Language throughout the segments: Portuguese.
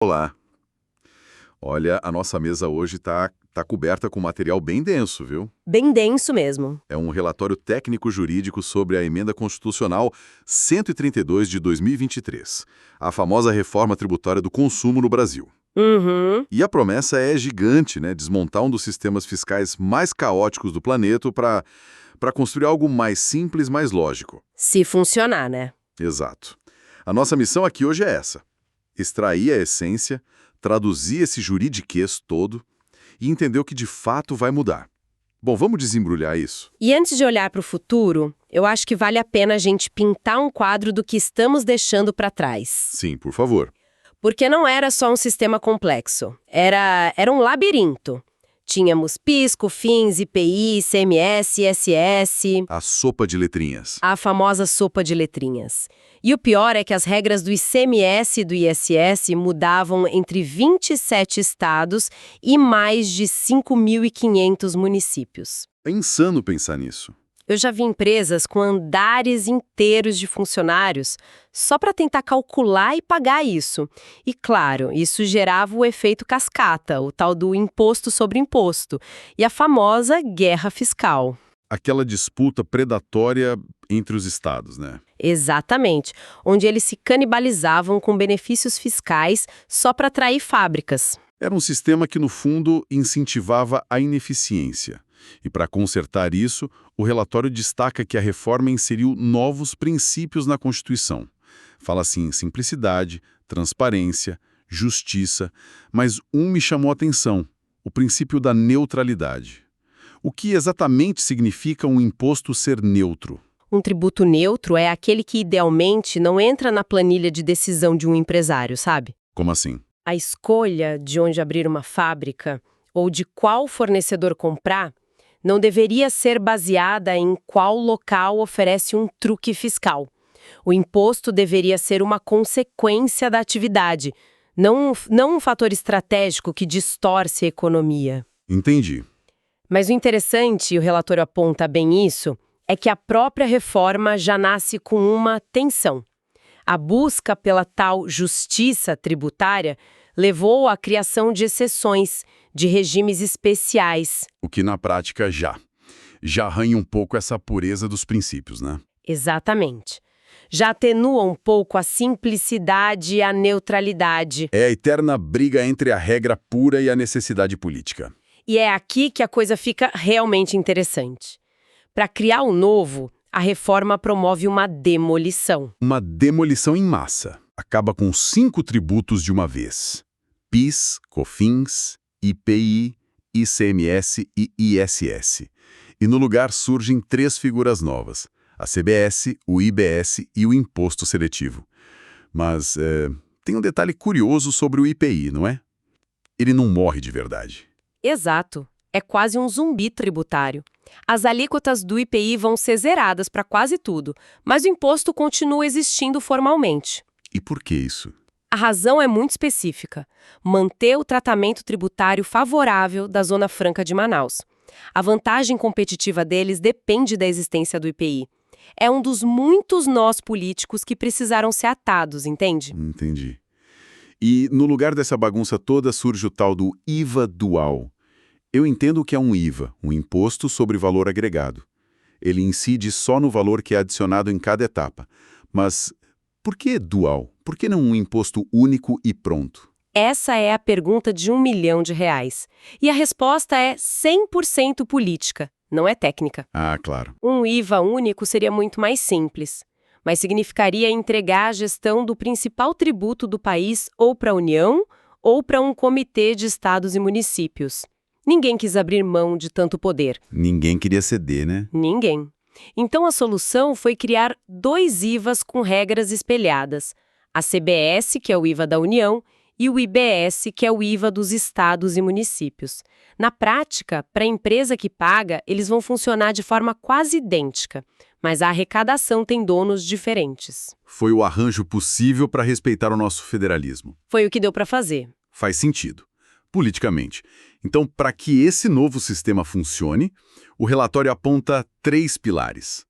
Olá. Olha, a nossa mesa hoje tá coberta com material bem denso, viu? Bem denso mesmo. É um relatório técnico-jurídico sobre a Emenda Constitucional 132 de 2023, a famosa reforma tributária do consumo no Brasil. Uhum. E a promessa é gigante, né? Desmontar um dos sistemas fiscais mais caóticos do planeta para construir algo mais simples, mais lógico. Se funcionar, né? Exato. A nossa missão aqui hoje é essa: extrair a essência, traduzir esse juridiquês todo e entender o que de fato vai mudar. Bom, vamos desembrulhar isso? E antes de olhar para o futuro, eu acho que vale a pena a gente pintar um quadro do que estamos deixando para trás. Sim, por favor. Porque não era só um sistema complexo. Era um labirinto. Tínhamos PIS, COFINS, IPI, ICMS, ISS, A sopa de letrinhas. a famosa sopa de letrinhas. E o pior é que as regras do ICMS e do ISS mudavam entre 27 estados e mais de 5.500 municípios. É insano pensar nisso. Eu já vi empresas com andares inteiros de funcionários só para tentar calcular e pagar isso. E claro, isso gerava o efeito cascata, o tal do imposto sobre imposto, e a famosa guerra fiscal. Aquela disputa predatória entre os estados, né? Exatamente, onde eles se canibalizavam com benefícios fiscais só para atrair fábricas. Era um sistema que, no fundo, incentivava a ineficiência. E para consertar isso, o relatório destaca que a reforma inseriu novos princípios na Constituição. Fala assim em simplicidade, transparência, justiça, mas um me chamou a atenção: o princípio da neutralidade. O que exatamente significa um imposto ser neutro? Um tributo neutro é aquele que idealmente não entra na planilha de decisão de um empresário, sabe? Como assim? A escolha de onde abrir uma fábrica ou de qual fornecedor comprar não deveria ser baseada em qual local oferece um truque fiscal. O imposto deveria ser uma consequência da atividade, não um fator estratégico que distorce a economia. Entendi. Mas o interessante, e o relatório aponta bem isso, é que a própria reforma já nasce com uma tensão. A busca pela tal justiça tributária levou à criação de exceções, de regimes especiais. O que na prática já arranha um pouco essa pureza dos princípios, né? Exatamente. Já atenua um pouco a simplicidade e a neutralidade. É a eterna briga entre a regra pura e a necessidade política. E é aqui que a coisa fica realmente interessante. Para criar o novo, a reforma promove uma demolição. Uma demolição em massa. Acaba com 5 tributos de uma vez: PIS, COFINS, IPI, ICMS e ISS. E no lugar surgem 3 figuras novas: a CBS, o IBS e o Imposto Seletivo. Mas tem um detalhe curioso sobre o IPI, não é? Ele não morre de verdade. Exato. É quase um zumbi tributário. As alíquotas do IPI vão ser zeradas para quase tudo, mas o imposto continua existindo formalmente. E por que isso? A razão é muito específica: manter o tratamento tributário favorável da Zona Franca de Manaus. A vantagem competitiva deles depende da existência do IPI. É um dos muitos nós políticos que precisaram ser atados, entende? Entendi. E no lugar dessa bagunça toda surge o tal do IVA dual. Eu entendo o que é um IVA, um imposto sobre valor agregado. Ele incide só no valor que é adicionado em cada etapa. Mas por que dual? Por que não um imposto único e pronto? Essa é a pergunta de R$1 milhão. E a resposta é 100% política, não é técnica. Ah, claro. Um IVA único seria muito mais simples, mas significaria entregar a gestão do principal tributo do país ou para a União ou para um comitê de estados e municípios. Ninguém quis abrir mão de tanto poder. Ninguém queria ceder, né? Ninguém. Então a solução foi criar 2 IVAs com regras espelhadas: a CBS, que é o IVA da União, e o IBS, que é o IVA dos estados e municípios. Na prática, para a empresa que paga, eles vão funcionar de forma quase idêntica, mas a arrecadação tem donos diferentes. Foi o arranjo possível para respeitar o nosso federalismo. Foi o que deu para fazer. Faz sentido, politicamente. Então, para que esse novo sistema funcione, o relatório aponta 3 pilares.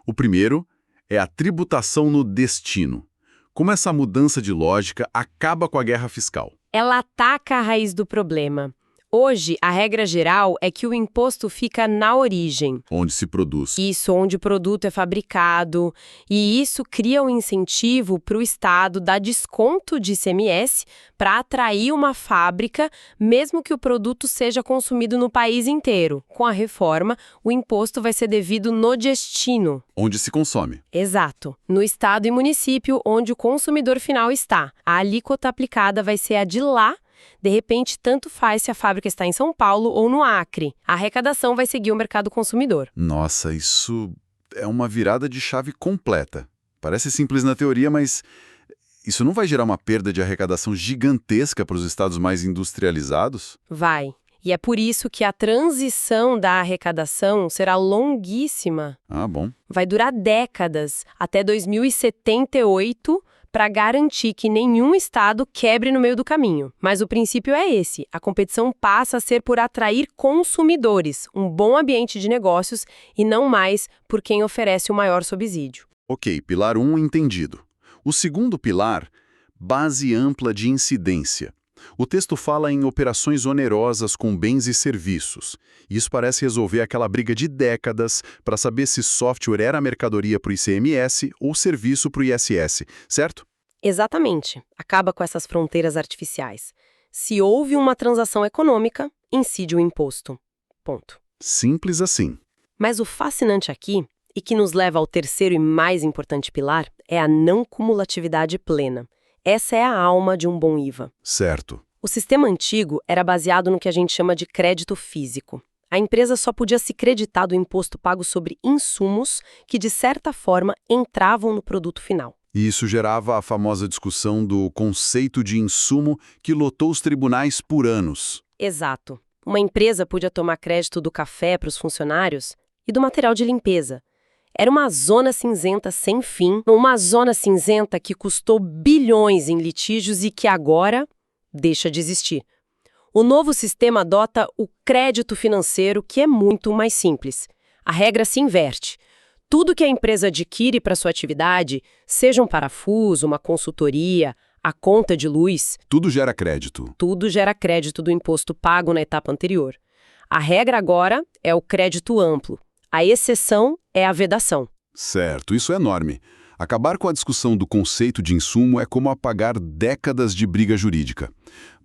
O primeiro é a tributação no destino. Como essa mudança de lógica acaba com a guerra fiscal. Ela ataca a raiz do problema. Hoje, a regra geral é que o imposto fica na origem. Onde se produz. Isso, onde o produto é fabricado. E isso cria um incentivo para o Estado dar desconto de ICMS para atrair uma fábrica, mesmo que o produto seja consumido no país inteiro. Com a reforma, o imposto vai ser devido no destino. Onde se consome. Exato. No estado e município onde o consumidor final está. A alíquota aplicada vai ser a de lá. De repente, tanto faz se a fábrica está em São Paulo ou no Acre. A arrecadação vai seguir o mercado consumidor. Nossa, isso é uma virada de chave completa. Parece simples na teoria, mas isso não vai gerar uma perda de arrecadação gigantesca para os estados mais industrializados? Vai. E é por isso que a transição da arrecadação será longuíssima. Ah, bom. Vai durar décadas, até 2078, para garantir que nenhum estado quebre no meio do caminho. Mas o princípio é esse: a competição passa a ser por atrair consumidores, um bom ambiente de negócios e não mais por quem oferece o maior subsídio. Ok, pilar 1 entendido. O segundo pilar, base ampla de incidência. O texto fala em operações onerosas com bens e serviços. Isso parece resolver aquela briga de décadas para saber se software era mercadoria para o ICMS ou serviço para o ISS, certo? Exatamente. Acaba com essas fronteiras artificiais. Se houve uma transação econômica, incide o imposto. Ponto. Simples assim. Mas o fascinante aqui, e que nos leva ao terceiro e mais importante pilar, é a não cumulatividade plena. Essa é a alma de um bom IVA. Certo. O sistema antigo era baseado no que a gente chama de crédito físico. A empresa só podia se creditar do imposto pago sobre insumos que, de certa forma, entravam no produto final. E isso gerava a famosa discussão do conceito de insumo que lotou os tribunais por anos. Exato. Uma empresa podia tomar crédito do café para os funcionários e do material de limpeza. Era uma zona cinzenta sem fim, uma zona cinzenta que custou bilhões em litígios e que agora deixa de existir. O novo sistema adota o crédito financeiro, que é muito mais simples. A regra se inverte. Tudo que a empresa adquire para sua atividade, seja um parafuso, uma consultoria, a conta de luz, Tudo gera crédito. tudo gera crédito do imposto pago na etapa anterior. A regra agora é o crédito amplo. A exceção é a vedação. Certo, isso é enorme. Acabar com a discussão do conceito de insumo é como apagar décadas de briga jurídica.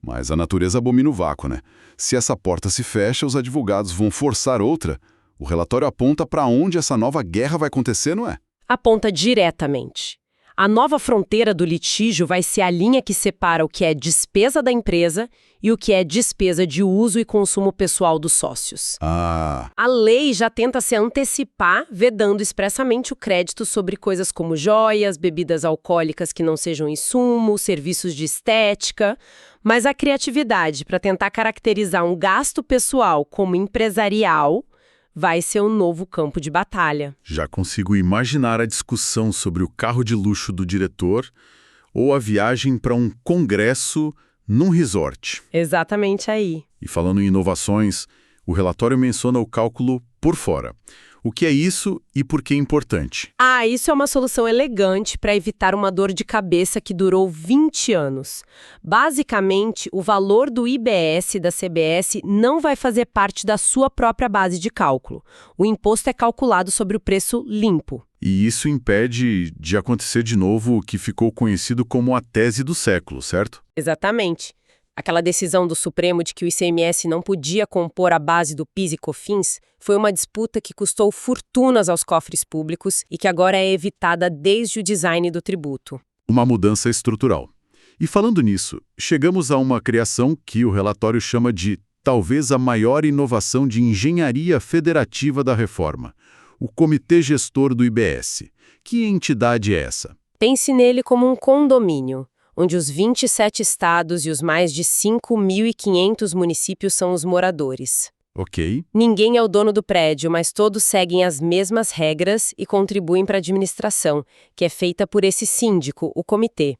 Mas a natureza abomina o vácuo, né? Se essa porta se fecha, os advogados vão forçar outra. O relatório aponta para onde essa nova guerra vai acontecer, não é? Aponta diretamente. A nova fronteira do litígio vai ser a linha que separa o que é despesa da empresa e o que é despesa de uso e consumo pessoal dos sócios. Ah, A lei já tenta se antecipar, vedando expressamente o crédito sobre coisas como joias, bebidas alcoólicas que não sejam insumo, serviços de estética, mas a criatividade para tentar caracterizar um gasto pessoal como empresarial vai ser um novo campo de batalha. já consigo imaginar a discussão sobre o carro de luxo do diretor ou a viagem para um congresso num resort. Exatamente aí. E falando em inovações, o relatório menciona o cálculo por fora. O que é isso e por que é importante? Ah, isso é uma solução elegante para evitar uma dor de cabeça que durou 20 anos. Basicamente, o valor do IBS da CBS não vai fazer parte da sua própria base de cálculo. O imposto é calculado sobre o preço limpo. E isso impede de acontecer de novo o que ficou conhecido como a tese do século, certo? Exatamente. Aquela decisão do Supremo de que o ICMS não podia compor a base do PIS e COFINS foi uma disputa que custou fortunas aos cofres públicos e que agora é evitada desde o design do tributo. Uma mudança estrutural. E falando nisso, chegamos a uma criação que o relatório chama de talvez a maior inovação de engenharia federativa da reforma, o Comitê Gestor do IBS. Que entidade é essa? Pense nele como um condomínio, onde os 27 estados e os mais de 5.500 municípios são os moradores. Ok. Ninguém é o dono do prédio, mas todos seguem as mesmas regras e contribuem para a administração, que é feita por esse síndico, o comitê.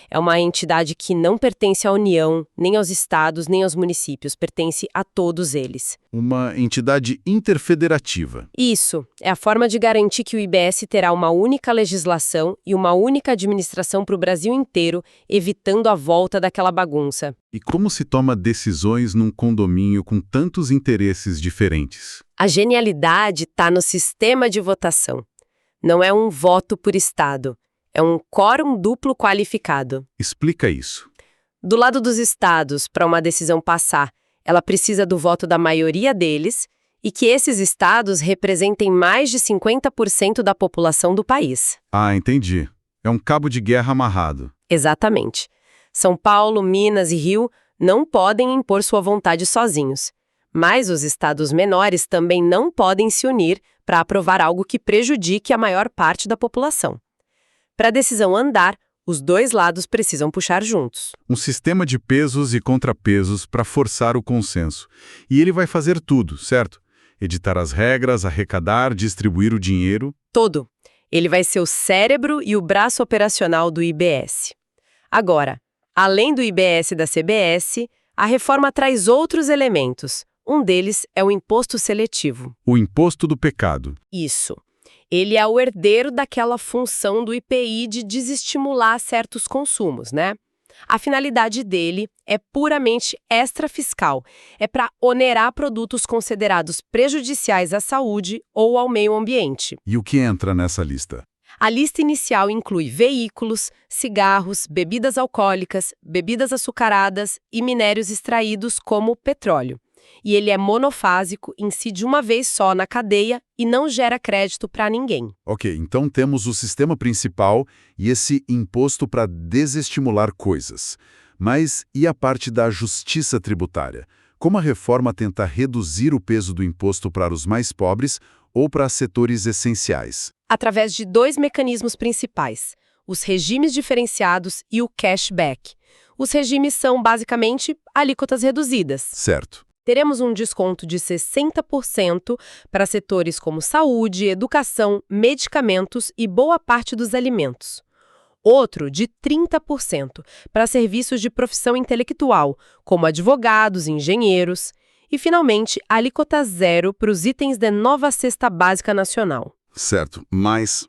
É uma entidade que não pertence à União, nem aos estados, nem aos municípios, pertence a todos eles. Uma entidade interfederativa. Isso é a forma de garantir que o IBS terá uma única legislação e uma única administração para o Brasil inteiro, evitando a volta daquela bagunça. E como se toma decisões num condomínio com tantos interesses diferentes? A genialidade está no sistema de votação. Não é um voto por estado, é um quórum duplo qualificado. Explica isso. Do lado dos estados, para uma decisão passar, ela precisa do voto da maioria deles e que esses estados representem mais de 50% da população do país. Ah, entendi. É um cabo de guerra amarrado. Exatamente. São Paulo, Minas e Rio não podem impor sua vontade sozinhos. Mas os estados menores também não podem se unir para aprovar algo que prejudique a maior parte da população. Para a decisão andar, os dois lados precisam puxar juntos. Um sistema de pesos e contrapesos para forçar o consenso. E ele vai fazer tudo, certo? Editar as regras, arrecadar, distribuir o dinheiro. Todo. Ele vai ser o cérebro e o braço operacional do IBS. Agora, além do IBS e da CBS, a reforma traz outros elementos. Um deles é o imposto seletivo. O imposto do pecado. Isso. Ele é o herdeiro daquela função do IPI de desestimular certos consumos, né? A finalidade dele é puramente extrafiscal. É para onerar produtos considerados prejudiciais à saúde ou ao meio ambiente. E o que entra nessa lista? A lista inicial inclui veículos, cigarros, bebidas alcoólicas, bebidas açucaradas e minérios extraídos como petróleo. E ele é monofásico, incide uma vez só na cadeia e não gera crédito para ninguém. Ok, então temos o sistema principal e esse imposto para desestimular coisas. Mas e a parte da justiça tributária? Como a reforma tenta reduzir o peso do imposto para os mais pobres ou para setores essenciais? Através de dois mecanismos principais, os regimes diferenciados e o cashback. Os regimes são, basicamente, alíquotas reduzidas. Certo. Teremos um desconto de 60% para setores como saúde, educação, medicamentos e boa parte dos alimentos. Outro de 30% para serviços de profissão intelectual, como advogados, engenheiros. E, finalmente, alíquota zero para os itens da nova Cesta Básica Nacional. Certo, mas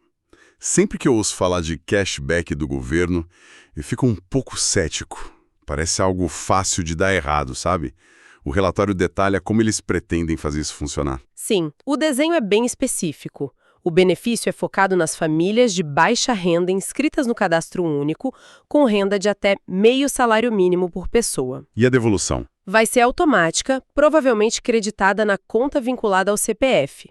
sempre que eu ouço falar de cashback do governo, eu fico um pouco cético. Parece algo fácil de dar errado, sabe? O relatório detalha como eles pretendem fazer isso funcionar. Sim, o desenho é bem específico. O benefício é focado nas famílias de baixa renda inscritas no cadastro único, com renda de até meio salário mínimo por pessoa. E a devolução? Vai ser automática, provavelmente creditada na conta vinculada ao CPF.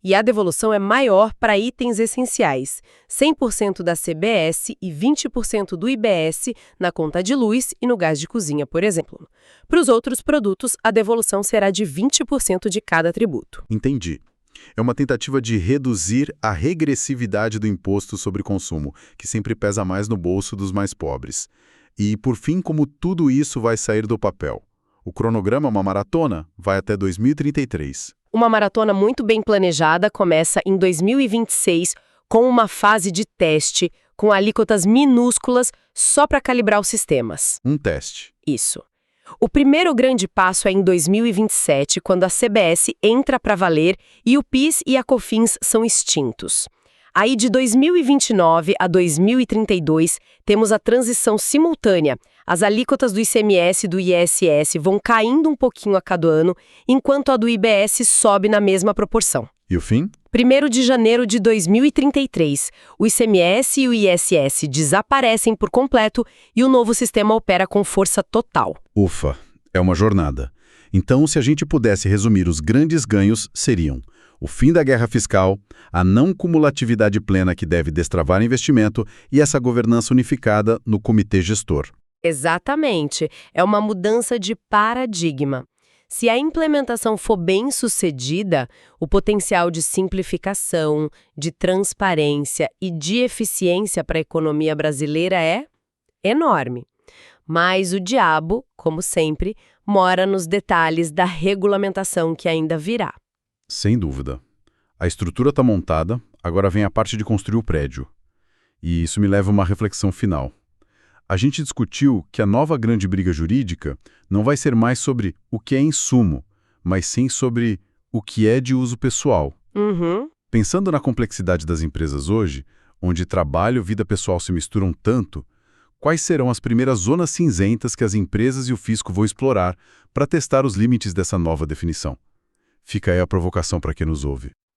E a devolução é maior para itens essenciais, 100% da CBS e 20% do IBS na conta de luz e no gás de cozinha, por exemplo. Para os outros produtos, a devolução será de 20% de cada tributo. Entendi. É uma tentativa de reduzir a regressividade do imposto sobre consumo, que sempre pesa mais no bolso dos mais pobres. E, por fim, como tudo isso vai sair do papel? O cronograma é uma maratona, vai até 2033. Uma maratona muito bem planejada começa em 2026 com uma fase de teste, com alíquotas minúsculas só para calibrar os sistemas. Um teste. Isso. O primeiro grande passo é em 2027, quando a CBS entra para valer e o PIS e a COFINS são extintos. Aí, de 2029 a 2032, temos a transição simultânea. As alíquotas do ICMS e do ISS vão caindo um pouquinho a cada ano, enquanto a do IBS sobe na mesma proporção. E o fim? 1º de janeiro de 2033, o ICMS e o ISS desaparecem por completo e o novo sistema opera com força total. Ufa, é uma jornada. Então, se a gente pudesse resumir os grandes ganhos, seriam o fim da guerra fiscal, a não cumulatividade plena que deve destravar investimento e essa governança unificada no comitê gestor. Exatamente. É uma mudança de paradigma. Se a implementação for bem sucedida, o potencial de simplificação, de transparência e de eficiência para a economia brasileira é enorme. Mas o diabo, como sempre, mora nos detalhes da regulamentação que ainda virá. Sem dúvida. A estrutura está montada, agora vem a parte de construir o prédio. E isso me leva a uma reflexão final. A gente discutiu que a nova grande briga jurídica não vai ser mais sobre o que é insumo, mas sim sobre o que é de uso pessoal. Uhum. Pensando na complexidade das empresas hoje, onde trabalho e vida pessoal se misturam tanto, quais serão as primeiras zonas cinzentas que as empresas e o fisco vão explorar para testar os limites dessa nova definição? Fica aí a provocação para quem nos ouve.